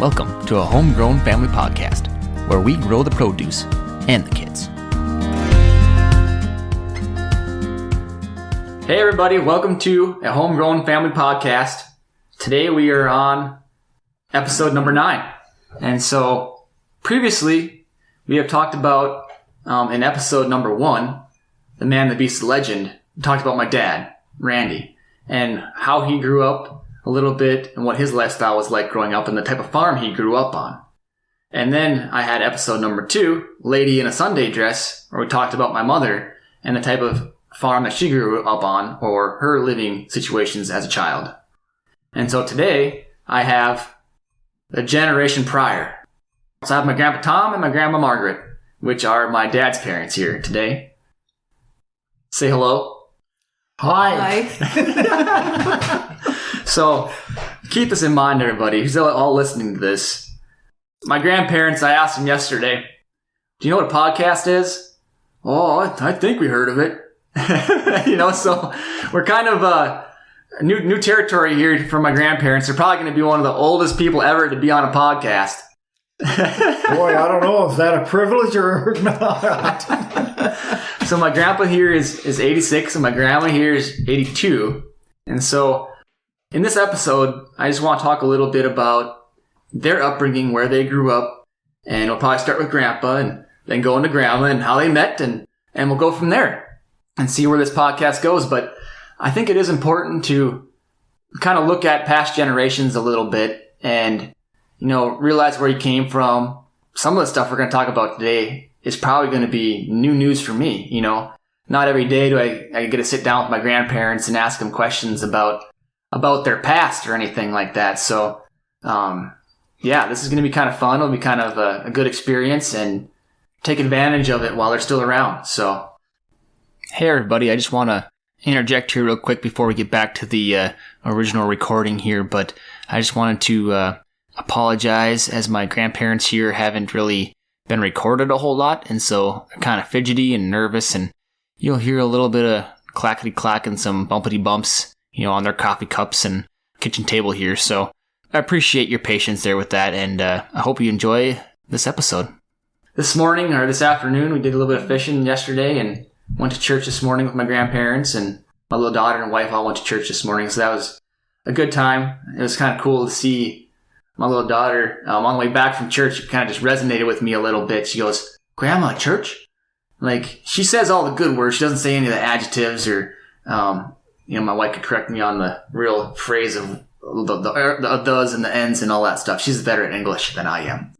Welcome to a homegrown family podcast where we grow the produce and the kids. Hey everybody, welcome to a homegrown family podcast. Today we are on episode number 9. And so previously we have talked about in episode number 1, the man, the beast, the legend. We talked about my dad, Randy, and how he grew up a little bit and what his lifestyle was like growing up and the type of farm he grew up on. And then I had episode number 2, Lady in a Sunday Dress, where we talked about my mother and the type of farm that she grew up on or her living situations as a child. And so today I have a generation prior. So I have my Grandpa Tom and my Grandma Margaret, which are my dad's parents here today. Say hello. Hi. So, keep this in mind, everybody, who's all listening to this. My grandparents, I asked them yesterday, do you know what a podcast is? Oh, I think we heard of it. So we're kind of new territory here for my grandparents. They're probably going to be one of the oldest people ever to be on a podcast. Boy, I don't know if that a privilege or not. So my grandpa here is 86 and my grandma here is 82. And so in this episode, I just want to talk a little bit about their upbringing, where they grew up, and we'll probably start with Grandpa and then go into Grandma and how they met, and we'll go from there and see where this podcast goes. But I think it is important to kind of look at past generations a little bit and, realize where you came from. Some of the stuff we're going to talk about today is probably going to be new news for me. Not every day do I get to sit down with my grandparents and ask them questions about their past or anything like that. So, this is going to be kind of fun. It'll be kind of a good experience and take advantage of it while they're still around. So, hey everybody, I just want to interject here real quick before we get back to the original recording here, but I just wanted to apologize as my grandparents here haven't really been recorded a whole lot, and so they're kind of fidgety and nervous, and you'll hear a little bit of clackety-clack and some bumpity bumps on their coffee cups and kitchen table here. So I appreciate your patience there with that, and I hope you enjoy this episode. This morning, or this afternoon, we did a little bit of fishing yesterday and went to church this morning with my grandparents, and my little daughter and wife all went to church this morning, so that was a good time. It was kind of cool to see my little daughter on the way back from church. It kind of just resonated with me a little bit. She goes, "Grandma, church?" Like, she says all the good words. She doesn't say any of the adjectives or my wife could correct me on the real phrase of the does and the ends and all that stuff. She's better at English than I am.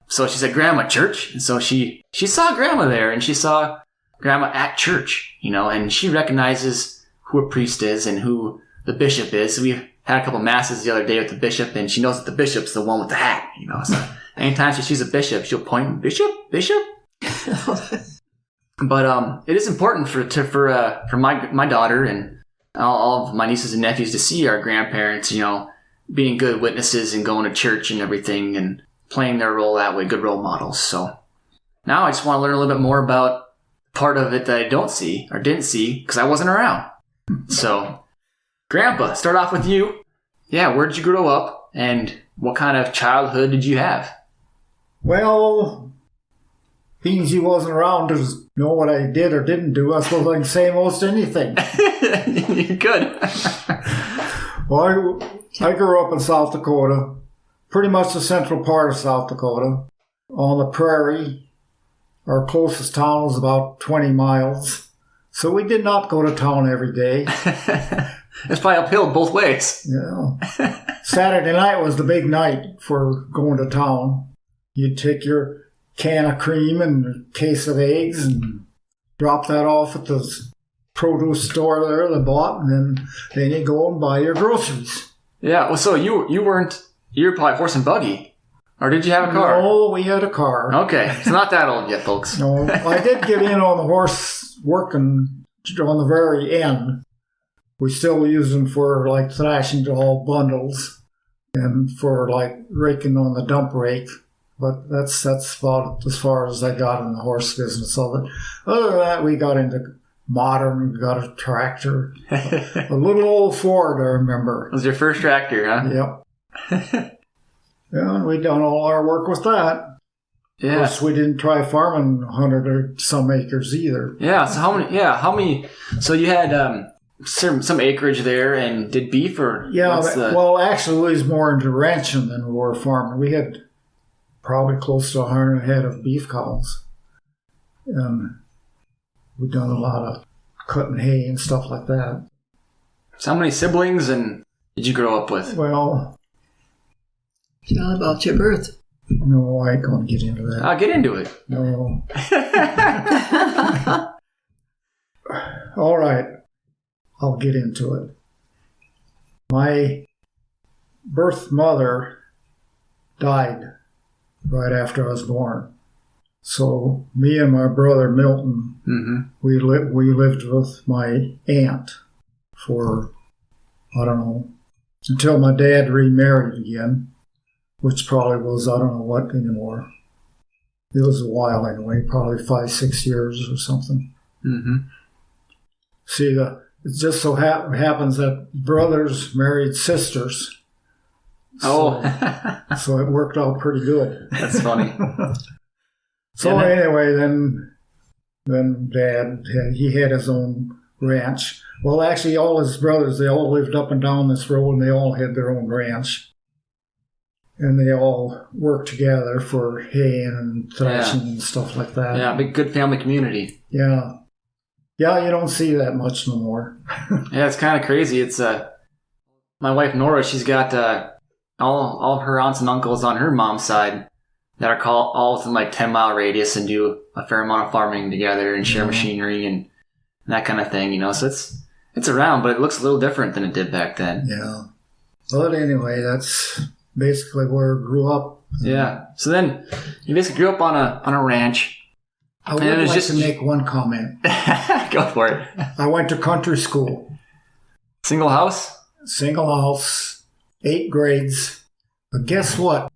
So she said, "Grandma, church?" And so she saw Grandma there, and she saw Grandma at church, and she recognizes who a priest is and who the bishop is. So we had a couple masses the other day with the bishop, and she knows that the bishop's the one with the hat, So anytime she sees a bishop, she'll point, "Bishop? Bishop?" But it is important for my daughter and all of my nieces and nephews to see our grandparents, being good witnesses and going to church and everything and playing their role that way, good role models. So now I just want to learn a little bit more about part of it that I don't see or didn't see because I wasn't around. So, Grandpa, start off with you. Yeah, where did you grow up and what kind of childhood did you have? Well, being you wasn't around to know what I did or didn't do, I suppose I can say most anything. You could. Well, I grew up in South Dakota, pretty much the central part of South Dakota, on the prairie. Our closest town was about 20 miles, so we did not go to town every day. It's probably uphill both ways. Yeah. Saturday night was the big night for going to town. You'd take your can of cream and a case of eggs and drop that off at the produce store there, the bought, and then you go and buy your groceries. Yeah, well, so you were probably horse and buggy, or did you have a car? No, we had a car. Okay, it's not that old yet, folks. No, I did get in on the horse working on the very end. We still use them for like thrashing to all bundles and for like raking on the dump rake. But that's about as far as I got in the horse business. So other than that, we got into modern, we got a tractor. A little old Ford, I remember. It was your first tractor, huh? Yep. Yeah, and we done all our work with that. Yeah. Of course, we didn't try farming 100 or some acres either. Yeah. So how many? Yeah. How many? So you had some acreage there, and did beef or? Yeah. Well, actually, we was more into ranching than we were farming. We had probably close to 100 head of beef cows, and we done a lot of cutting hay and stuff like that. So how many siblings and did you grow up with? Well, Tell about your birth. no, I ain't gonna get into that. I'll get into it. No. All right. I'll get into it. My birth mother died right after I was born. So me and my brother Milton, we lived with my aunt for, I don't know, until my dad remarried again, which probably was, I don't know what anymore. It was a while anyway, probably 5-6 years or something. Mm-hmm. See, it just so happens that brothers married sisters. So, So it worked out pretty good. That's funny. So anyway, then Dad had his own ranch. Well, actually, all his brothers, they all lived up and down this road, and they all had their own ranch. And they all worked together for haying and thrashing and stuff like that. Yeah, big good family community. Yeah. Yeah, you don't see that much no more. Yeah, it's kind of crazy. It's my wife Nora. She's got all of her aunts and uncles on her mom's side that are all within like 10-mile radius and do a fair amount of farming together and share machinery and that kind of thing. You know, so it's around, but it looks a little different than it did back then. Yeah. But anyway, that's basically where I grew up. Yeah. So then you basically grew up on a ranch. I would like to make one comment. Go for it. I went to country school. Single house? Single house, 8 grades. But guess what?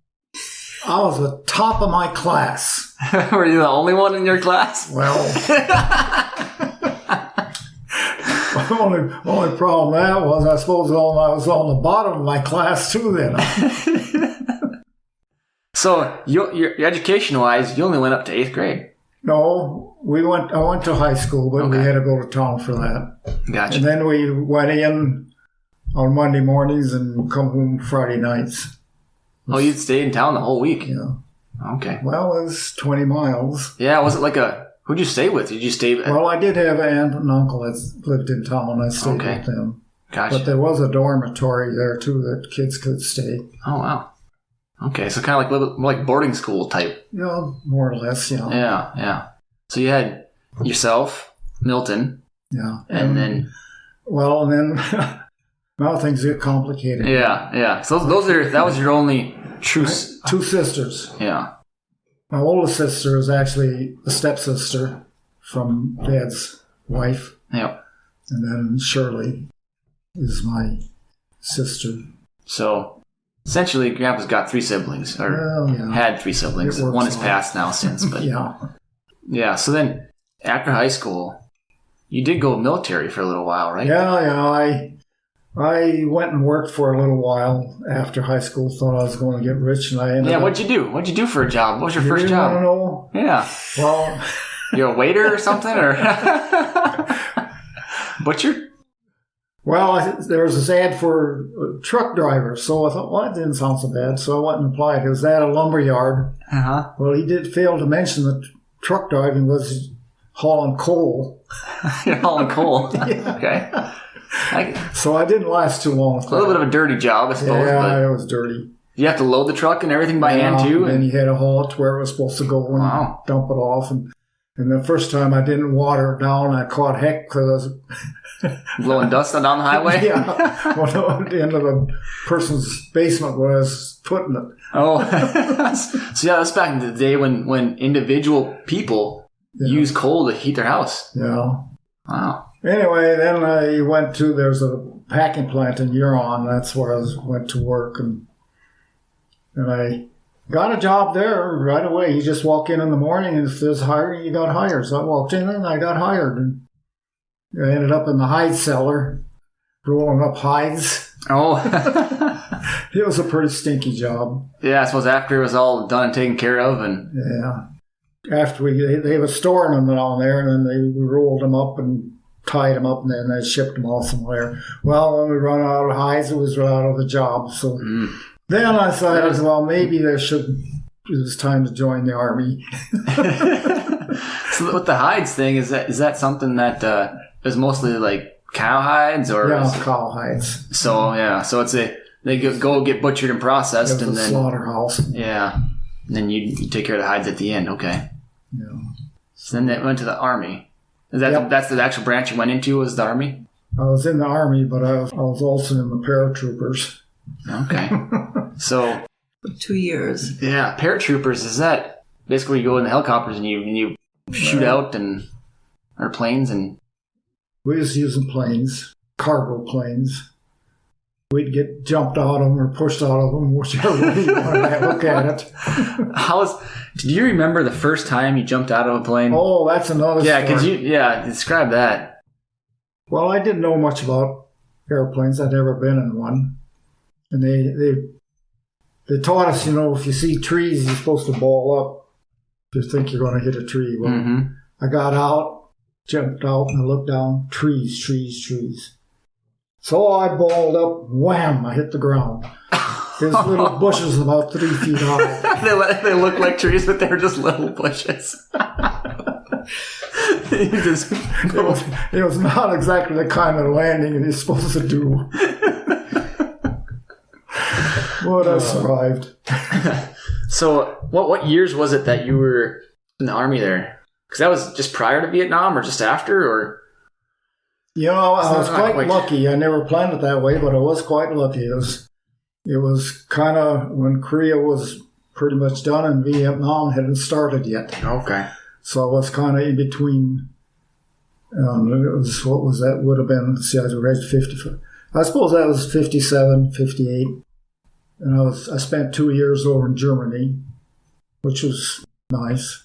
I was the top of my class. Were you the only one in your class? Well, only problem with that was I suppose I was on the bottom of my class too then. So your education-wise, you only went up to 8th grade. No, I went to high school, but we had to go to town for that. Gotcha. And then we went in on Monday mornings and come home Friday nights. Oh, you'd stay in town the whole week? Yeah. Okay. Well, it was 20 miles. Yeah, was it like who'd you stay with? Did you stay with... Well, I did have an aunt and uncle that lived in town. I stayed with them. Gotcha. But there was a dormitory there, too, that kids could stay. Oh, wow. Okay, so kind of like boarding school type. You know, more or less, you know. Yeah. So you had yourself, Milton. Yeah. And then... Well, and then... Now things get complicated. Yeah. So that was your only true... 2 sisters. Yeah. My oldest sister is actually a stepsister from Dad's wife. Yep. And then Shirley is my sister. So... Essentially, Grandpa's got 3 siblings, or had 3 siblings. One has passed now since, but yeah. So then, after high school, you did go military for a little while, right? Yeah. I went and worked for a little while after high school. Thought I was going to get rich, and I ended up... What'd you do? What'd you do for a job? What was your first job? I don't know. Yeah. Well, you're a waiter or something, or butcher? Well, there was this ad for truck drivers, so I thought, well, that didn't sound so bad. So I went and applied. It was at a lumber yard. Uh-huh. Well, he did fail to mention that truck driving was hauling coal. You're hauling coal? Yeah. Okay. So I didn't last too long. It's a little bit of a dirty job, I suppose. Yeah, but it was dirty. You have to load the truck and everything by hand, too? And you had to haul it to where it was supposed to go and dump it off. And the first time I didn't water it down, I caught heck because I was... blowing dust down the highway? Yeah. Well, at the end of a person's basement where I was putting it. Oh. So that's back in the day when individual people use coal to heat their house. Yeah. Wow. Anyway, then I went to, there's a packing plant in Huron. That's where I went to work. And I got a job there right away. You just walk in the morning, and if there's hiring, you got hired. So I walked in and I got hired. And I ended up in the hide cellar, rolling up hides. Oh. It was a pretty stinky job. Yeah, I suppose after it was all done and taken care of, and Yeah. After they were storing them down there, and then they rolled them up and tied them up, and then they shipped them off somewhere. Well, when we run out of hides, it was out of the job. So then I thought, well, maybe it was time to join the army. So with the hides thing, is that something that is mostly like cow hides or? Yeah, cow hides. So it's they go get butchered and processed, and then slaughterhouse. Yeah, and then you take care of the hides at the end. Okay. Yeah. So then it went to the army. Is that that's the actual branch you went into? Was the army? I was in the army, but I was also in the paratroopers. Okay. So 2 years. yeah, paratroopers, is that basically you go in the helicopters and you shoot out and or planes and we was using planes, cargo planes. We'd get jumped out of them or pushed out of them, whichever way you want to look at it. do you remember the first time you jumped out of a plane? Oh, that's another yeah, story. Describe that. Well, I didn't know much about airplanes. I'd never been in one. And they taught us, if you see trees, you're supposed to ball up if you think you're going to hit a tree. Well, I got out, jumped out, and I looked down. Trees. So I balled up, wham, I hit the ground. There's little bushes about 3 feet high. They look like trees, but they're just little bushes. It was not exactly the kind of landing you're supposed to do. But I survived. So what years was it that you were in the army there? Because that was just prior to Vietnam or just after? Or I was quite lucky. I never planned it that way, but I was quite lucky. It was kind of when Korea was pretty much done and Vietnam hadn't started yet. Okay. So I was kind of in between. What was that? Would have been, I was raised 55. I suppose that was 57, 58. And I spent 2 years over in Germany, which was nice.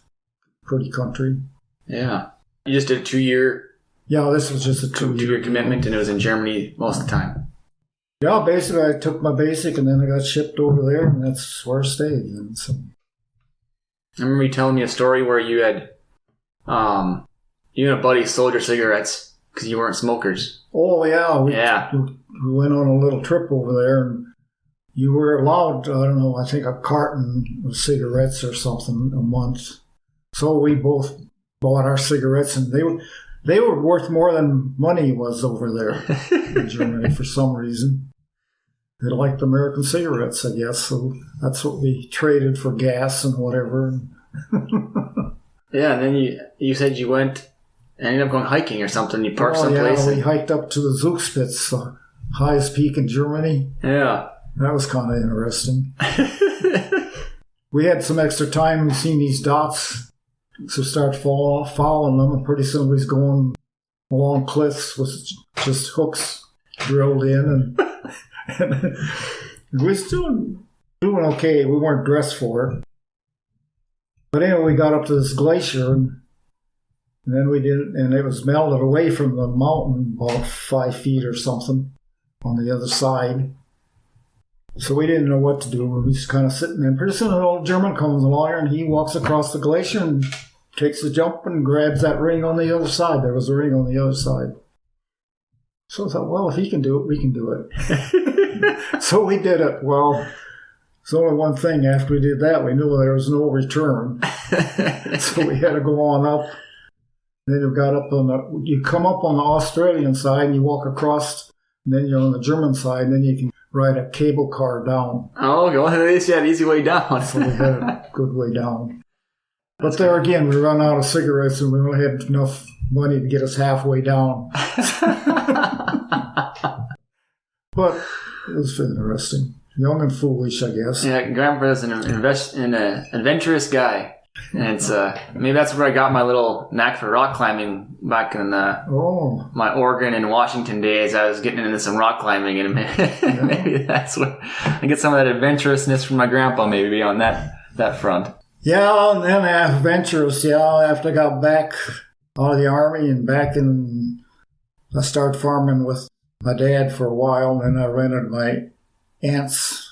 Pretty country. Yeah. You just did a 2-year... Yeah, this was just a 2-year commitment, and it was in Germany most of the time. Yeah, basically I took my basic, and then I got shipped over there, and that's where I stayed. And so. I remember you telling me a story where you had... you and a buddy sold your cigarettes because you weren't smokers. Oh, yeah. We went on a little trip over there, and you were allowed, I think a carton of cigarettes or something a month. So we both bought our cigarettes, and they were worth more than money was over there in Germany for some reason. They liked American cigarettes, I guess, so that's what we traded for gas and whatever. Yeah, and then you said you went and ended up going hiking or something. You parked someplace. Yeah, we hiked up to the Zugspitze, the highest peak in Germany. Yeah. That was kind of interesting. We had some extra time. We seen these dots. So start following them, and pretty soon we was going along cliffs with just hooks drilled in, and we was doing okay. We weren't dressed for it. But anyway, we got up to this glacier, and then we did, and it was melted away from the mountain about 5 feet or something on the other side. So we didn't know what to do. We were just kind of sitting there. Pretty soon an old German comes along, and he walks across the glacier and takes a jump and grabs that ring on the other side. There was a ring on the other side. So I thought, well, if he can do it, we can do it. So we did it. Well, there's only one thing. After we did that, we knew there was no return. So we had to go on up. Then you got up you come up on the Australian side and you walk across, and then you're on the German side, and then you can ride a cable car down. Oh, go ahead. At least you had an easy way down. So we had a good way down. But there again, we run out of cigarettes, and we only had enough money to get us halfway down. But it was interesting. Young and foolish, I guess. Yeah, Grandpa's an adventurous guy. And it's maybe that's where I got my little knack for rock climbing back in my Oregon and Washington days. I was getting into some rock climbing, and maybe that's where I get some of that adventurousness from my grandpa, maybe on that front. Yeah, and then adventurous, after I got back out of the army and I started farming with my dad for a while, and then I rented my aunt's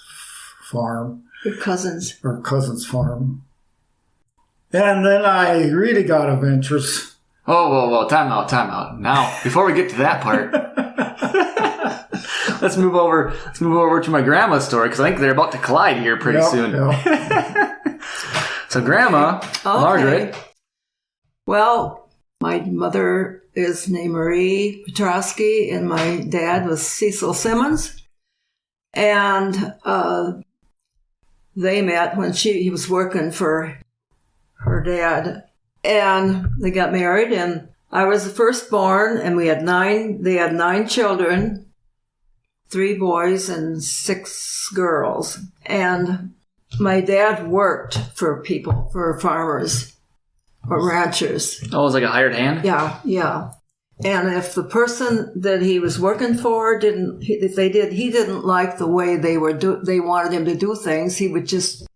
farm. Your cousins. Or cousin's farm. And then I really got adventurous. Whoa, time out. Now, before we get to that part, let's move over to my grandma's story, because I think they're about to collide here pretty soon. Yep. So Grandma Margaret. Well, my mother is named Marie Petrosky, and my dad was Cecil Simmons. And they met when he was working for her dad. And they got married, and I was the firstborn, and they had 9 children, 3 boys and 6 girls. And my dad worked for farmers or ranchers. Oh, it was like a hired hand? Yeah. And if the person that he was working for he didn't like the way they they wanted him to do things, he would just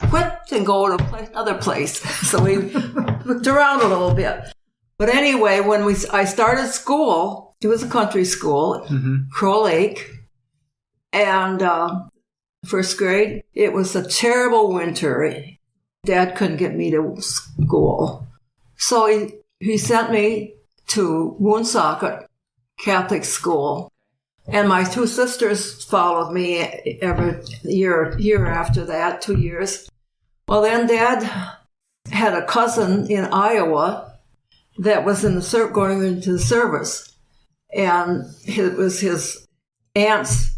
quit and go to another place. So we looked around a little bit. But anyway, when I started school, it was a country school, Crow Lake, and first grade, it was a terrible winter. Dad couldn't get me to school. So he sent me to Woonsocket Catholic School. And my 2 sisters followed me every year after that, 2 years. Well, then Dad had a cousin in Iowa that was going into the service. And it was his aunt's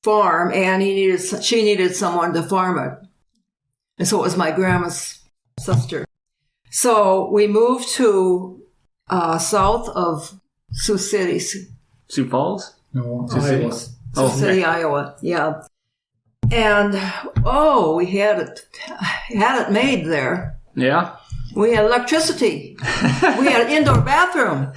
farm, and she needed someone to farm it. And so it was my grandma's sister. So we moved to south of Sioux City. Sioux Falls? No, Iowa. Sioux City, Iowa. Yeah. And we had it made there. Yeah. We had electricity. We had an indoor bathroom.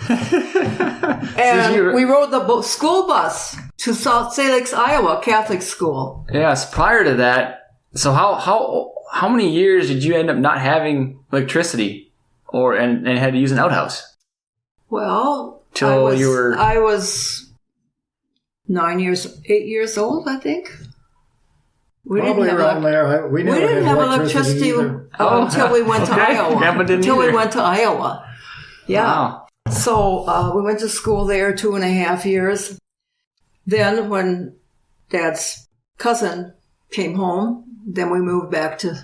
And we rode the school bus to South Salix, Iowa Catholic School. Yes. Prior to that, so how many years did you end up not having electricity, and had to use an outhouse? Well, I was 8 years old, I think. Probably around there. We didn't have electricity until we went to Iowa. Until we went to Iowa. Yeah. Wow. So we went to school there 2.5 years. Then when Dad's cousin came home, then we moved back to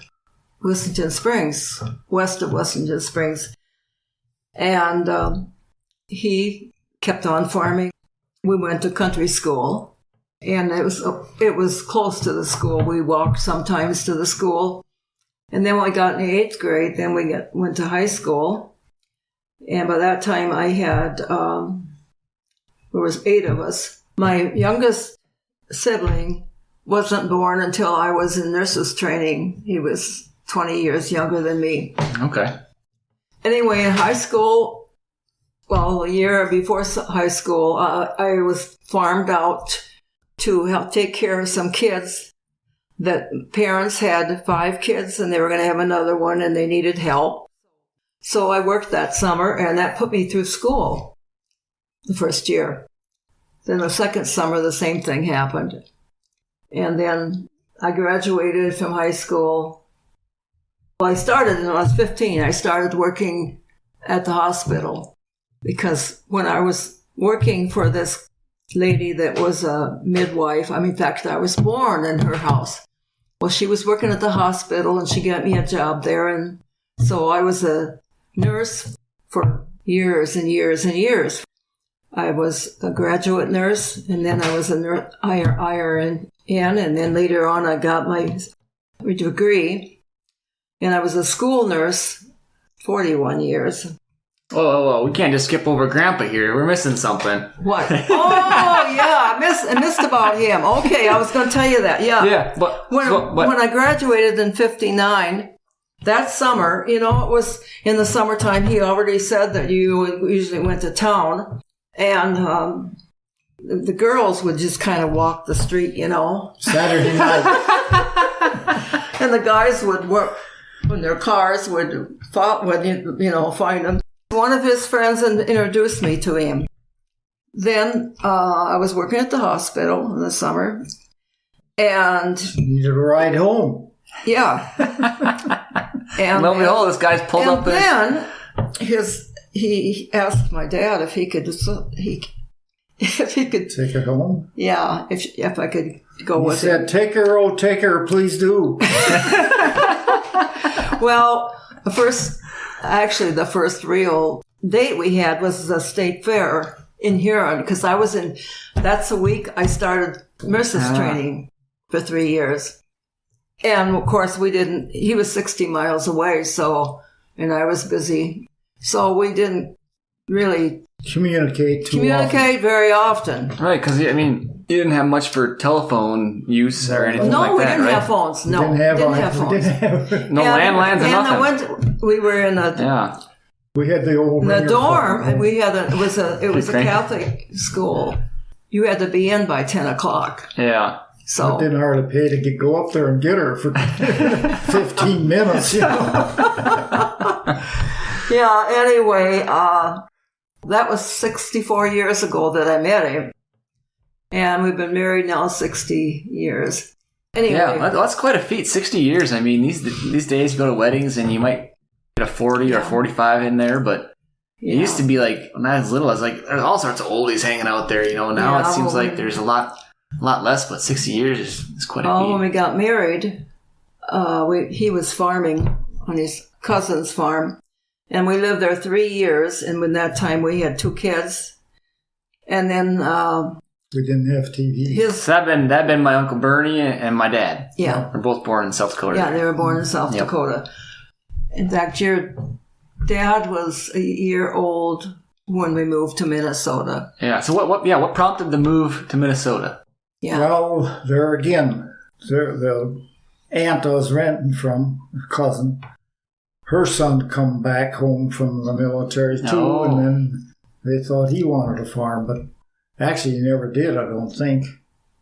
Wessington Springs, west of Wessington Springs. And he kept on farming. We went to country school. And it was close to the school. We walked sometimes to the school. And then when we got in the 8th grade, then we went to high school. And by that time I had, there was 8 of us. My youngest sibling wasn't born until I was in nurse's training. He was 20 years younger than me. Okay. Anyway, in high school, well, a year before high school, I was farmed out to help take care of some kids that parents had 5 kids and they were going to have another one and they needed help. So I worked that summer, and that put me through school the first year. Then the second summer, the same thing happened. And then I graduated from high school. Well, I started when I was 15. I started working at the hospital because when I was working for this lady that was a midwife. In fact, I was born in her house. Well, she was working at the hospital, and she got me a job there. And so I was a nurse for years and years and years. I was a graduate nurse, and then I was a IRN, and then later on I got my degree. And I was a school nurse 41 years. Oh, we can't just skip over Grandpa here. We're missing something. What? Oh, yeah, I missed about him. Okay, I was going to tell you that. Yeah. Yeah, but when I graduated in '59, that summer, it was in the summertime. He already said that you usually went to town, and the girls would just kind of walk the street, Saturday night, and the guys would work when their cars would find them. One of his friends introduced me to him. Then I was working at the hospital in the summer, And Needed a ride home. yeah. And Lo and behold, this guy's pulled up his... then he asked my dad if he could Take her home. yeah, if I could go He with said, him. take her, please do. Well, the first real date we had was the state fair in Huron, because that's the week I started nurses training for 3 years. And of course he was 60 miles away, and I was busy. So we didn't really Communicate very often. Right, because, I mean, you didn't have much for telephone use or anything No, like we that, didn't right? have phones. No, Didn't have phones. No landlines or nothing. We were in We had the old in the ringer dorm, phone. and it was a Okay. Catholic school. You had to be in by 10 o'clock. Yeah. So I didn't hardly pay to go up there and get her for 15 minutes. yeah. Anyway, that was 64 years ago that I met him, and we've been married now 60 years. Anyway, Yeah, that's quite a feat. 60 years. I mean, these days you go to weddings and you might get a 40 or 45 in there, but it used to be like, when I was little, I was like, there's all sorts of oldies hanging out there, Now Yeah, it seems like there's a lot less, but 60 years is quite a feat. when we got married, he was farming on his cousin's farm, and we lived there 3 years. And in that time, we had 2 kids, and then We didn't have TV. So that'd been my Uncle Bernie and my dad. Yeah. They're both born in South Dakota. Yeah, they were born in South Dakota. In fact, your dad was a year old when we moved to Minnesota. Yeah. So what prompted the move to Minnesota? Yeah. Well, there again, the aunt I was renting from, her cousin, her son come back home from the military too, Oh. and then they thought he wanted a farm, but actually he never did, I don't think.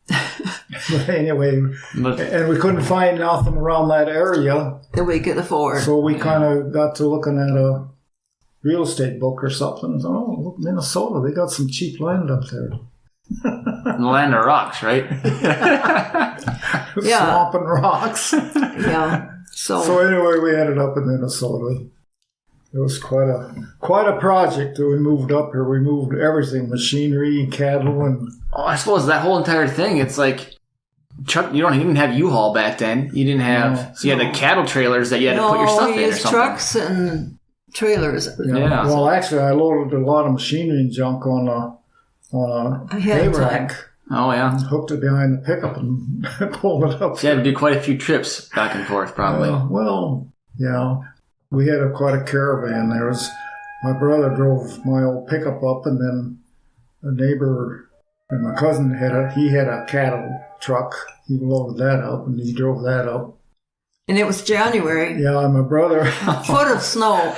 But anyway, and we couldn't find nothing around that area, That we could afford. so we kind of got to looking at a real estate book or something, and thought, oh, look, Minnesota, they got some cheap land up there. The land of rocks, right? Yeah. Swamp and rocks. Yeah. So anyway, we ended up in Minnesota. It was quite a project that we moved up here. We moved everything, machinery, cattle, and... Oh, I suppose that whole entire thing, it's like, Chuck, you didn't have U-Haul back then. You didn't have... So you had the cattle trailers that you had to put your stuff in or used something. trucks and trailers. Yeah. Well, actually, I loaded a lot of machinery and junk on a Ahead hay of time. rack, Oh, yeah. hooked it behind the pickup, and pulled it up. So you had to do quite a few trips back and forth, probably. Well, yeah. We had quite a caravan. My brother drove my old pickup up, and then a neighbor and my cousin had a cattle truck. He loaded that up, and he drove that up. And it was January. Yeah, and my brother Foot of snow.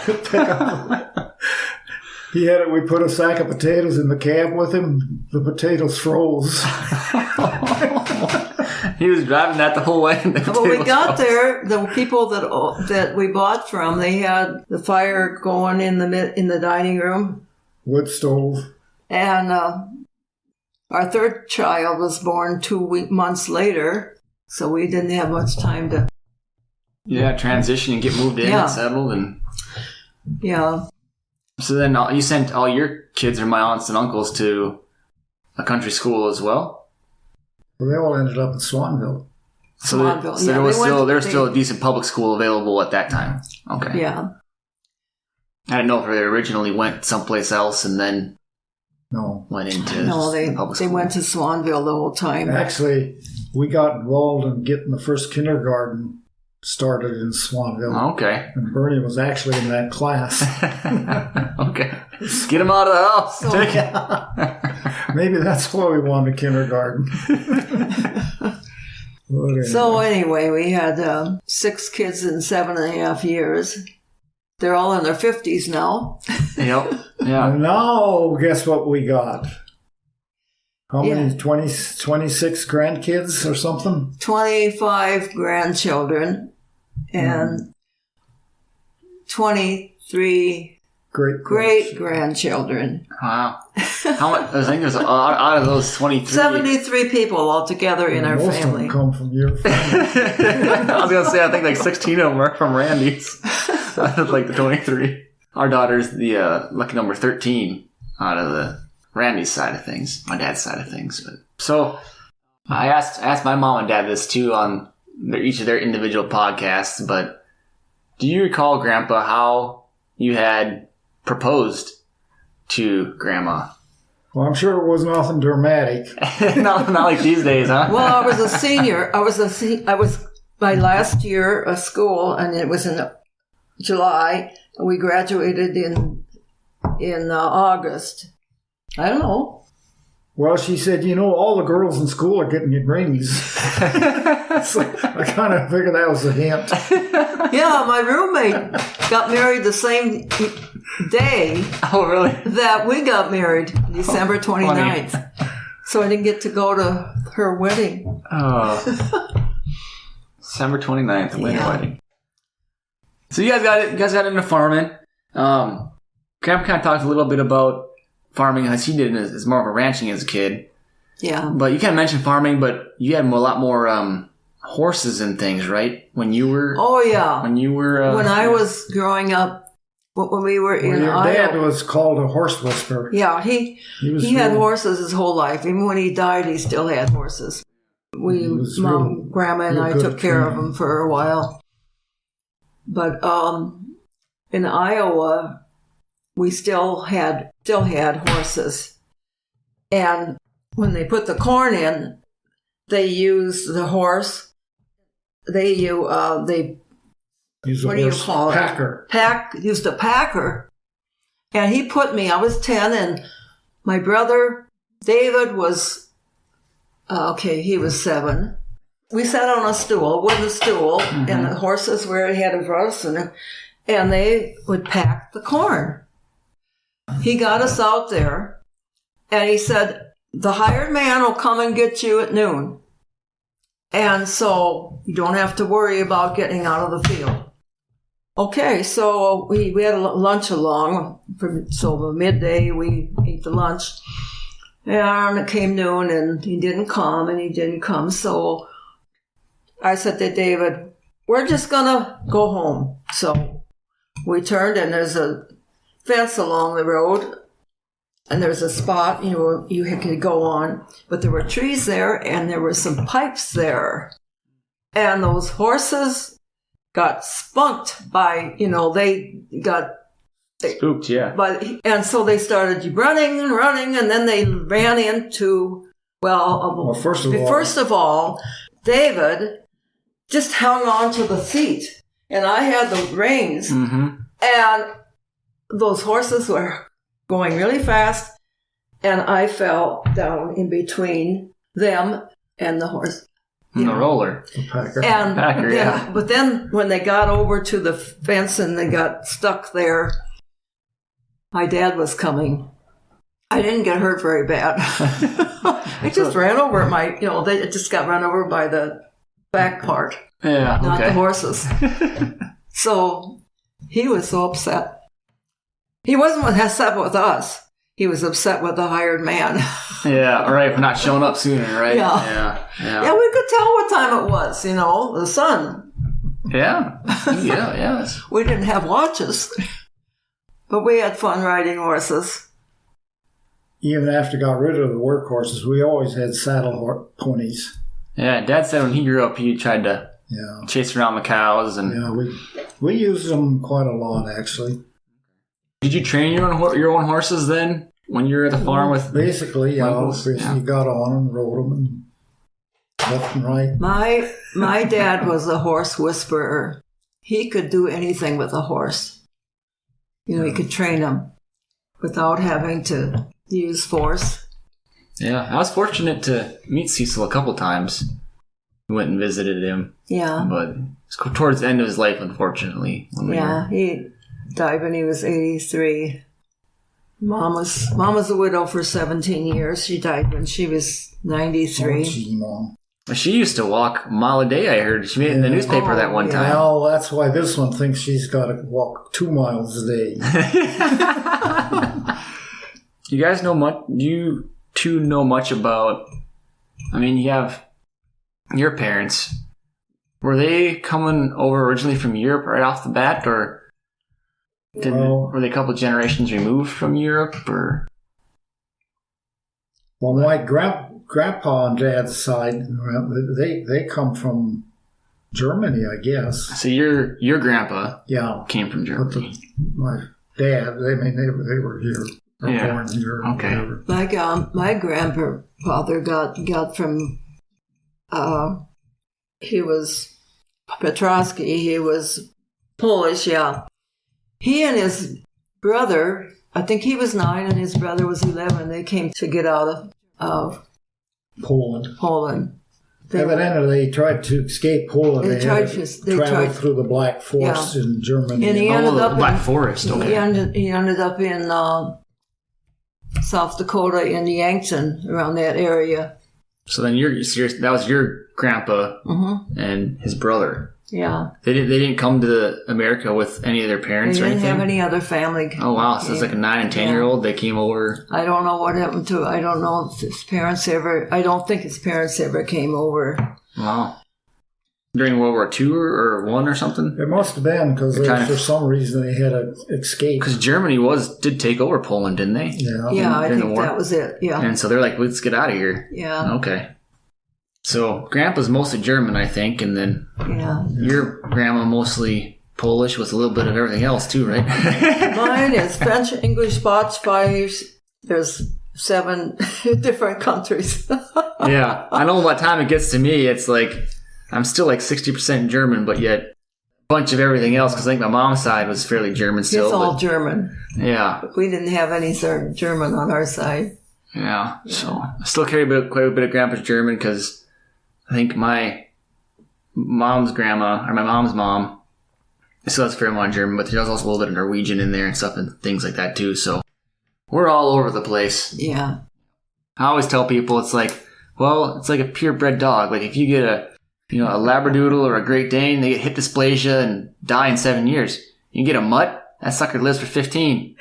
he had it. We put a sack of potatoes in the cab with him. The potatoes froze. He was driving that the whole way. And When we got there, the people that we bought from, they had the fire going in the dining room, Wood stove. and our third child was born 2 months later, so we didn't have much time to. Yeah, transition and get moved in Yeah. and settled. And Yeah. so then you sent all your kids or my aunts and uncles to a country school as well? Well, they all ended up in Swanville. So, Swanville, there was they still a decent public school available at that time. Okay. Yeah. I didn't know if they originally went someplace else and then No. went into No, public they school. went to Swanville the whole time. Actually, we got involved in getting the first kindergarten started in Swanville. Okay. And Bernie was actually in that class. Okay. Get them out of the house. So- Take it. Maybe that's why we wanted kindergarten. But anyway. So anyway, we had 6 kids in 7.5 years. They're all in their 50s now. Yep. Yeah. And now, guess what we got? How many? Yeah. 26 grandkids or something? 25 grandchildren and 23 great grandchildren. Wow. How much? I think there's out of those 23. 73 people altogether in our most family. of them come from your family. I was gonna say I think like 16 of them are from Randy's. Out of like the 23. Our daughter's the lucky number 13 out of the Randy's side of things, my dad's side of things. But so I asked my mom and dad this too on each of their individual podcasts. But do you recall, Grandpa, how you had proposed to Grandma? Well, I'm sure it was nothing dramatic. not like these days, huh? Well, I was a senior. I was my last year of school, and it was in July. And we graduated in August. I don't know. Well, she said, all the girls in school are getting rings. So I kind of figured that was a hint. Yeah, my roommate got married the same day Oh, really? that we got married, December 29th. So I didn't get to go to her wedding. Oh. December 29th, the Yeah. wedding. So you guys got into farming. Grandpa kind of talked a little bit about farming as he did as more of a ranching as a kid. Yeah. But you kind of mentioned farming, but you had a lot more horses and things, right? When you were... Oh, yeah. When I was growing up, when we were in Your Iowa. dad was called a horse whisperer. Yeah, he had horses his whole life. Even when he died, he still had horses. Grandma and I took care of them for a while. But in Iowa, we still had horses. And when they put the corn in, they used the horse. They what do you call it? Used a packer. And he put me, I was 10, and my brother David was, he was 7. We sat on a wooden stool, mm-hmm. and the horses were ahead of us, and they would pack the corn. He got us out there, and he said, the hired man will come and get you at noon. And so you don't have to worry about getting out of the field. Okay, so we had a lunch along. So midday we ate the lunch. And it came noon, and he didn't come. So I said to David, we're just going to go home. So we turned, and there's a fence along the road, and there's a spot you could go on. But there were trees there, and there were some pipes there. And those horses got spunked by, they got... Spooked, yeah. And so they started running, and then they ran into, first of all, David just hung on to the seat, and I had the reins, mm-hmm. and those horses were going really fast, and I fell down in between them and the horse. The roller. The packer. Packer, yeah. But then when they got over to the fence and they got stuck there, my dad was coming. I didn't get hurt very bad. I just ran over they just got run over by the back part. Yeah, not the horses. So he was so upset. He wasn't upset with us. He was upset with the hired man. Yeah, right, for not showing up sooner, right? Yeah, we could tell what time it was, the sun. Yeah. We didn't have watches. But we had fun riding horses. Even after got rid of the work horses, we always had saddle ponies. Yeah, Dad said when he grew up, he tried to chase around the cows. And we used them quite a lot, actually. Did you train your own horses then when you were at the farm with? Basically, you got on and rode them and left and right. My dad was a horse whisperer. He could do anything with a horse. He could train them without having to use force. Yeah, I was fortunate to meet Cecil a couple times. We went and visited him. Yeah. But it was towards the end of his life, unfortunately. He died when he was 83. Mom was a widow for 17 years. She died when she was 93. Mom. She used to walk a mile a day, I heard. She made it in the newspaper that one time. Well, that's why this one thinks she's got to walk 2 miles a day. You guys know much? You two know much about? I mean, you have your parents. Were they coming over originally from Europe right off the bat, or were they a couple generations removed from Europe? Or well, my grandpa on Dad's side, they come from Germany, I guess. So your grandpa, came from Germany. My dad, they were here. Born here. Okay. My grandfather got from, he was Petrowski. He was Polish, yeah. He and his brother, I think he was 9 and his brother was 11. They came to get out of Poland. Evidently, they tried to escape Poland. They tried through the Black Forest in Germany. And he ended up Black Forest. Okay. He ended up in South Dakota in Yankton, around that area. So then that was your grandpa and his brother. Yeah. They didn't come to America with any of their parents or anything? They didn't have any other family. Oh, wow. So it's like a 9 and 10-year-old. They came over. I don't know what happened to. I don't know if his parents ever. I don't think his parents ever came over. Wow. During World War II or 1 or something? It must have been because for some reason they had to escape. Because Germany did take over Poland, didn't they? Yeah, I think that was it. Yeah. And so they're like, let's get out of here. Yeah. Okay. So Grandpa's mostly German, I think, and then your grandma mostly Polish with a little bit of everything else too, right? Mine is French, English, Spanish. There's 7 different countries. Yeah. I know by the time it gets to me, it's like I'm still like 60% German, but yet a bunch of everything else, because I think my mom's side was fairly German still. It's all German. Yeah. We didn't have any German on our side. Yeah. So I still carry quite a bit of Grandpa's German because I think my mom's grandma, or my mom's mom, still has a fair amount of German, but there's also a little bit of Norwegian in there and stuff and things like that too. So we're all over the place. Yeah. I always tell people it's like a purebred dog. Like if you get a Labradoodle or a Great Dane, they get hip dysplasia and die in 7 years. You get a mutt, that sucker lives for 15.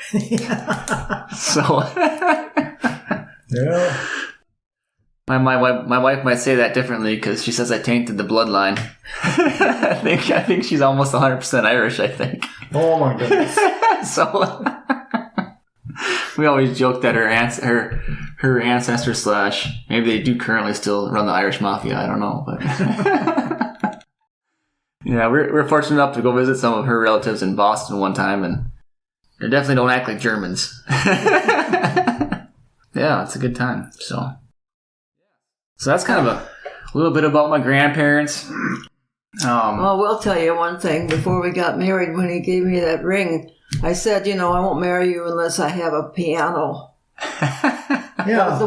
So yeah. My wife might say that differently because she says I tainted the bloodline. I think she's almost 100% Irish, I think. Oh my goodness. So we always joke that her ancestors / maybe they do currently still run the Irish mafia. I don't know, but yeah, we're fortunate enough to go visit some of her relatives in Boston one time, and they definitely don't act like Germans. Yeah, it's a good time. So that's kind of a little bit about my grandparents. Well, we'll tell you one thing. Before we got married, when he gave me that ring, I said, I won't marry you unless I have a piano. That was the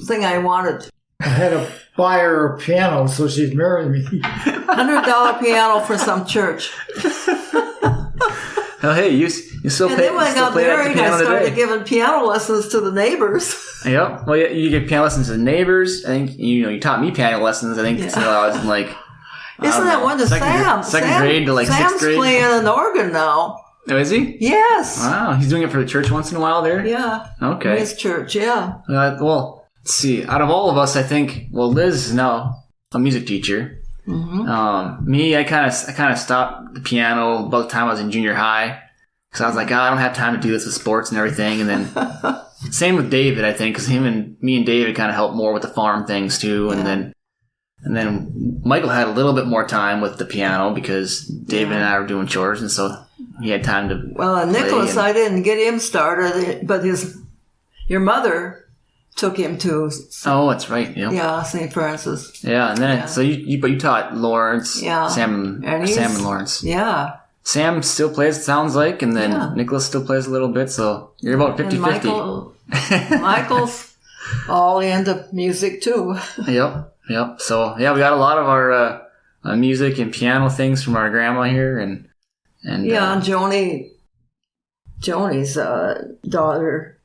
thing I wanted. I had to buy her a piano so she'd marry me. $100 piano for some church. Oh, hey, you still play. And then when I got married, I started giving piano lessons to the neighbors. Yep. Well, yeah, you give piano lessons to the neighbors. I think you taught me piano lessons. I think until I was in like. Isn't that one to Sam? Second grade to like 6th grade. Sam's playing an organ now. Oh, is he? Yes. Wow, he's doing it for the church once in a while there? Yeah. Okay. His church, yeah. Well, let's see. Out of all of us, I think, Liz is now a music teacher. Mm-hmm. Me, I kind of stopped the piano about the time I was in junior high. Because I was like, I don't have time to do this with sports and everything. And then same with David, I think, because me and David kind of helped more with the farm things too. And then Michael had a little bit more time with the piano because David and I were doing chores, and so he had time to. Well, Nicholas, I didn't get him started, but your mother took him to. Oh, that's right. Yep. Yeah, St. Francis. Yeah, and then so you taught Lawrence, Sam and Lawrence. Yeah. Sam still plays, it sounds like, and then Nicholas still plays a little bit, so you're about 50-50. Michael's all into music too. Yep. So, we got a lot of our music and piano things from our grandma here, and and Joni's daughter,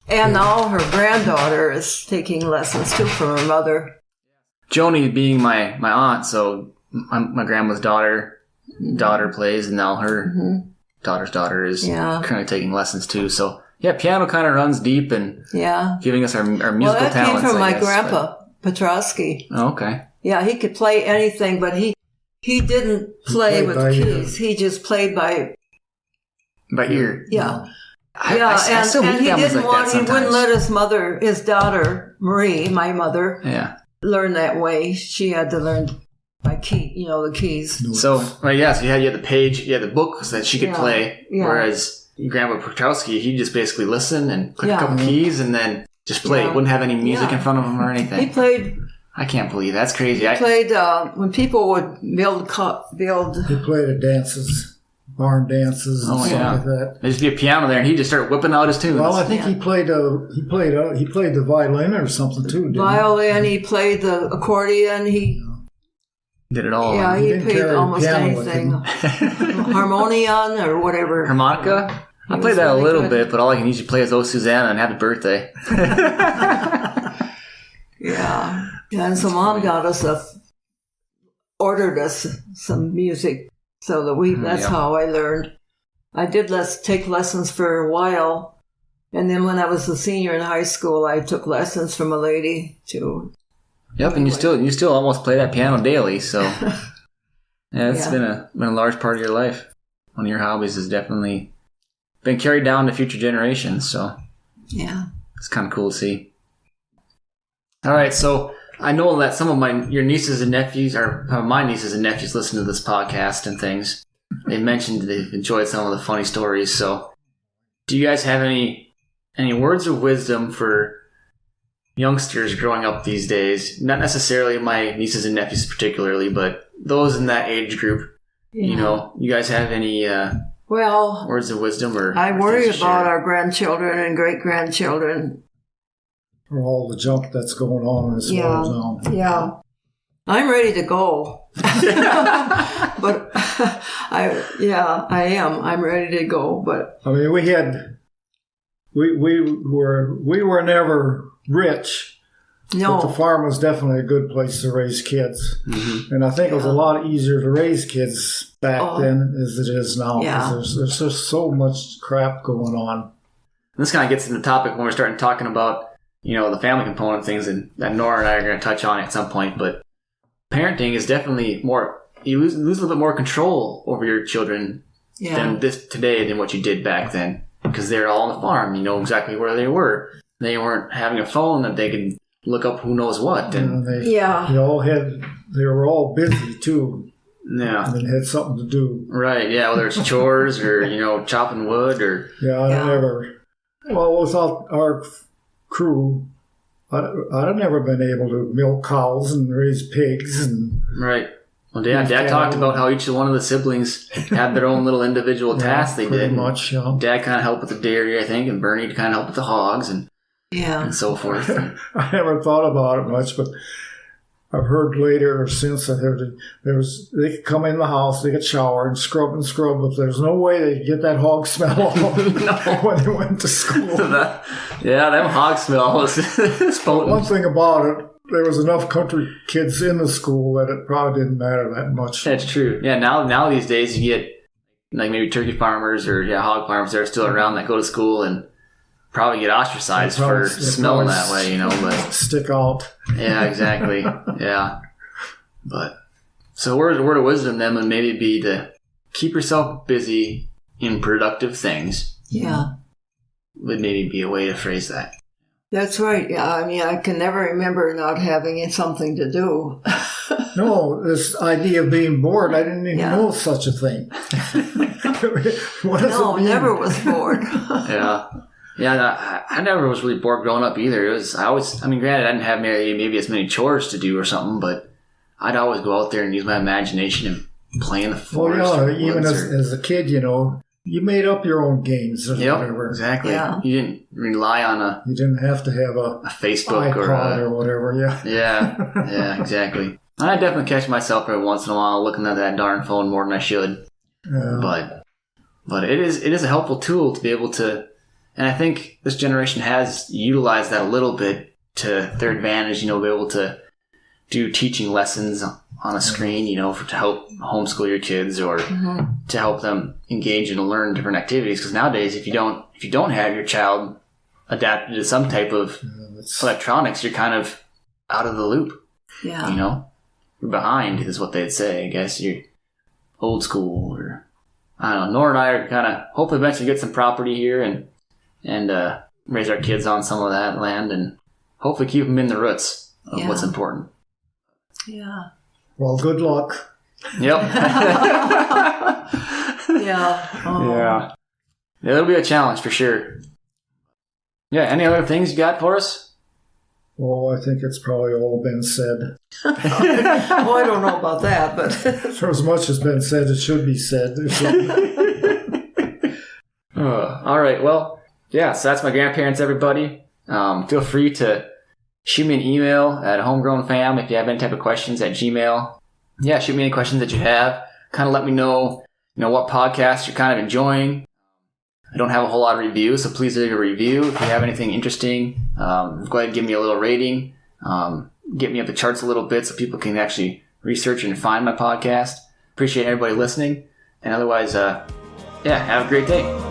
and now her granddaughter is taking lessons too from her mother. Joni being my aunt, so my grandma's daughter plays, and now her daughter's daughter is kind of taking lessons too. So yeah, piano kind of runs deep and giving us our musical talents. Well, that came from my grandpa, Petrosky. Oh, okay. Yeah, he could play anything, but he didn't play with keys. He just played by ear. Yeah. I still meet he families didn't like that he wouldn't sometimes. let his daughter, Marie, my mother, learn that way. She had to learn by key, the keys. So you had the page, you had the books that she could play, whereas Grandpa Petrowski, he'd just basically listen and click a couple keys and then just play. Wouldn't have any music in front of him or anything. He played. I can't believe that's crazy. He played when people would build. He played at dances. Barn dances and stuff like that. There'd just be a piano there, and he'd just start whipping out his tunes. Well, I think he played the violin or something too. Didn't Violin. He played the accordion. He did it all. Yeah, he played almost anything. Harmonium or whatever. Harmonica. I played that a little bit, but all I can usually play is "Oh Susanna" and "Happy Birthday." Yeah, and so Mom got us ordered us some music. So that's how I learned. I did take lessons for a while. And then when I was a senior in high school, I took lessons from a lady too. Yep, and you still almost play that piano daily, so it's been a large part of your life. One of your hobbies has definitely been carried down to future generations, so it's kind of cool to see. All right, so I know that some of your nieces and nephews, or my nieces and nephews, listen to this podcast and things. They mentioned they've enjoyed some of the funny stories. So, do you guys have any words of wisdom for youngsters growing up these days? Not necessarily my nieces and nephews particularly, but those in that age group. Yeah. You guys have any words of wisdom or? I worry about our grandchildren and great grandchildren. For all the junk that's going on in this world now. Yeah. I'm ready to go. But I am. I'm ready to go. But I mean, we were never rich. No. But the farm was definitely a good place to raise kids. Mm-hmm. And I think it was a lot easier to raise kids back then as it is now. Yeah. There's just so much crap going on. This kind of gets into the topic when we're starting talking about the family component things, and that Nora and I are going to touch on at some point, but parenting is definitely you lose a little bit more control over your children today than what you did back then, because they're all on the farm. You know exactly where they were. They weren't having a phone that they could look up who knows what. And they were all busy too. Yeah. And they had something to do. Right, yeah, whether it's chores or, chopping wood or... without our crew, I'd never been able to milk cows and raise pigs and right. Well, Dad talked about how each one of the siblings had their own little individual tasks they did. Pretty much, yeah. Dad kind of helped with the dairy, I think, and Bernie kind of helped with the hogs and so forth. I never thought about it much, but I've heard later or since that they could come in the house, they could shower and scrub, but there's no way they could get that hog smell off when they went to school. That hog smell was potent. One thing about it, there was enough country kids in the school that it probably didn't matter that much. That's true. Yeah, now these days you get like maybe turkey farmers or hog farmers that are still around that go to school and probably get ostracized for smelling that way, but stick out. Yeah, exactly. Yeah. But so word of wisdom then would maybe be to keep yourself busy in productive things. Yeah. Would maybe be a way to phrase that. That's right. Yeah, I mean, I can never remember not having something to do. No, this idea of being bored, I didn't even know such a thing. Never was bored. Yeah. Yeah, I never was really bored growing up either. Granted, I didn't have maybe as many chores to do or something, but I'd always go out there and use my imagination and play in the forest. Well, even as a kid, you made up your own games or whatever. Exactly. Yeah. You didn't rely on You didn't have to have a Facebook iPod or whatever. Yeah, exactly. I definitely catch myself every once in a while looking at that darn phone more than I should. Yeah. But it is a helpful tool to be able to. And I think this generation has utilized that a little bit to their advantage, be able to do teaching lessons on a screen, to help homeschool your kids or to help them engage and learn different activities. Because nowadays, if you don't have your child adapted to some type of electronics, you're kind of out of the loop. Yeah. You're behind is what they'd say. I guess you're old school, or I don't know. Nora and I are kind of hopefully eventually get some property here and raise our kids on some of that land and hopefully keep them in the roots of what's important. Yeah. Well, good luck. Yep. Yeah. Yeah. It'll be a challenge for sure. Yeah. Any other things you got for us? Well, I think it's probably all been said. Well, I don't know about that, but For as much has been said, it should be said. All right. Well, yeah. So that's my grandparents, everybody. Feel free to shoot me an email at homegrownfam if you have any type of questions at Gmail. Yeah, shoot me any questions that you have. Kind of let me know, what podcast you're kind of enjoying. I don't have a whole lot of reviews, so please leave a review. If you have anything interesting, go ahead and give me a little rating. Get me up the charts a little bit so people can actually research and find my podcast. Appreciate everybody listening. And otherwise, have a great day.